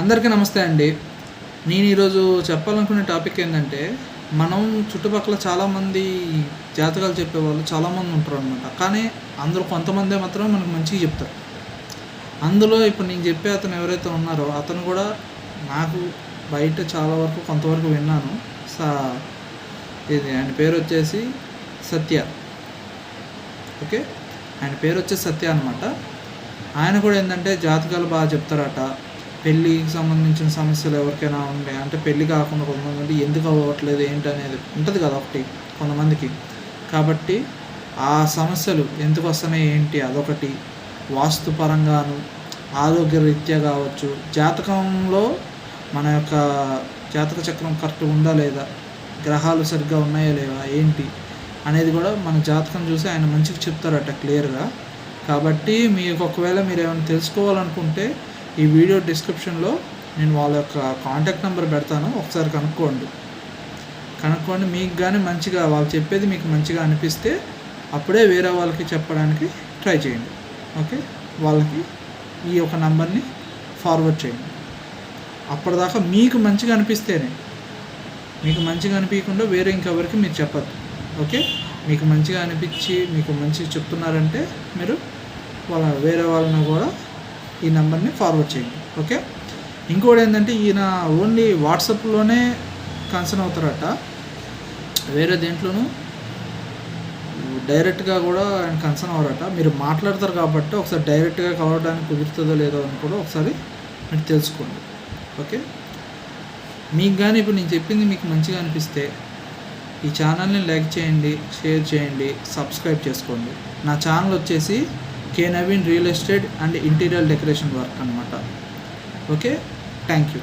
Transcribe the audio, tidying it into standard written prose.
అందరికీ నమస్తే అండి. నేను ఈరోజు చెప్పాలనుకునే టాపిక్ ఏంటంటే, మనం చుట్టుపక్కల చాలామంది జాతకాలు చెప్పేవాళ్ళు చాలామంది ఉంటారనమాట. కానీ అందులో కొంతమందే మాత్రం మనకు మంచిగా చెప్తారు. అందులో ఇప్పుడు నేను చెప్పే అతను ఎవరైతే ఉన్నారో అతను కూడా నాకు బయట చాలా వరకు కొంతవరకు విన్నాను. సా ఇది ఆయన పేరు వచ్చేసి సత్య. ఓకే, ఆయన పేరు వచ్చేసి సత్య అనమాట. ఆయన కూడా ఏంటంటే జాతకాలు బాగా చెప్తారట. పెళ్ళికి సంబంధించిన సమస్యలు ఎవరికైనా ఉండే అంటే పెళ్ళి కాకుండా కొంతమంది ఎందుకు అవ్వట్లేదు ఏంటి అనేది ఉంటుంది కదా ఒకటి కొంతమందికి. కాబట్టి ఆ సమస్యలు ఎందుకు వస్తున్నాయి ఏంటి అదొకటి, వాస్తుపరంగాను ఆరోగ్య రీత్యా కావచ్చు, జాతకంలో మన యొక్క జాతక చక్రం కరెక్ట్ ఉందా లేదా, గ్రహాలు సరిగ్గా ఉన్నాయా లేవా ఏంటి అనేది కూడా మన జాతకం చూసి ఆయన మంచిగా చెప్తారట క్లియర్గా. కాబట్టి మీకు ఒకవేళ మీరు ఏమైనా తెలుసుకోవాలనుకుంటే ఈ వీడియో డిస్క్రిప్షన్లో నేను వాళ్ళ యొక్క కాంటాక్ట్ నెంబర్ పెడతాను, ఒకసారి కనుక్కోండి. మీకు కానీ మంచిగా వాళ్ళు చెప్పేది మీకు మంచిగా అనిపిస్తే అప్పుడే వేరే వాళ్ళకి చెప్పడానికి ట్రై చేయండి. ఓకే, వాళ్ళకి ఈ యొక్క నెంబర్ని ఫార్వర్డ్ చేయండి. అప్పటిదాకా మీకు మంచిగా అనిపిస్తేనే, మీకు మంచిగా అనిపించకుండా వేరే ఇంకెవరికి మీరు చెప్పద్దు. ఓకే, మీకు మంచిగా అనిపించి మీకు మంచిగా చెప్తున్నారంటే మీరు వేరే వాళ్ళని కూడా ఈ నెంబర్ని ఫార్వర్డ్ చేయండి. ఓకే, ఇంకోటి ఏంటంటే ఈయన ఓన్లీ వాట్సాప్లోనే కన్సర్న్ అవుతారట, వేరే దేంట్లోనూ డైరెక్ట్గా కూడా ఆయన కన్సర్న్ అవ్వరట. మీరు మాట్లాడతారు కాబట్టి ఒకసారి డైరెక్ట్గా కలవడానికి కుదురుతుందో లేదో అని కూడా ఒకసారి మీరు తెలుసుకోండి. ఓకే, మీకు కానీ ఇప్పుడు నేను చెప్పింది మీకు మంచిగా అనిపిస్తే ఈ ఛానల్ని లైక్ చేయండి, షేర్ చేయండి, సబ్స్క్రైబ్ చేసుకోండి. నా ఛానల్ వచ్చేసి K Naveen real estate and interior decoration work అనమాట. Okay, thank you.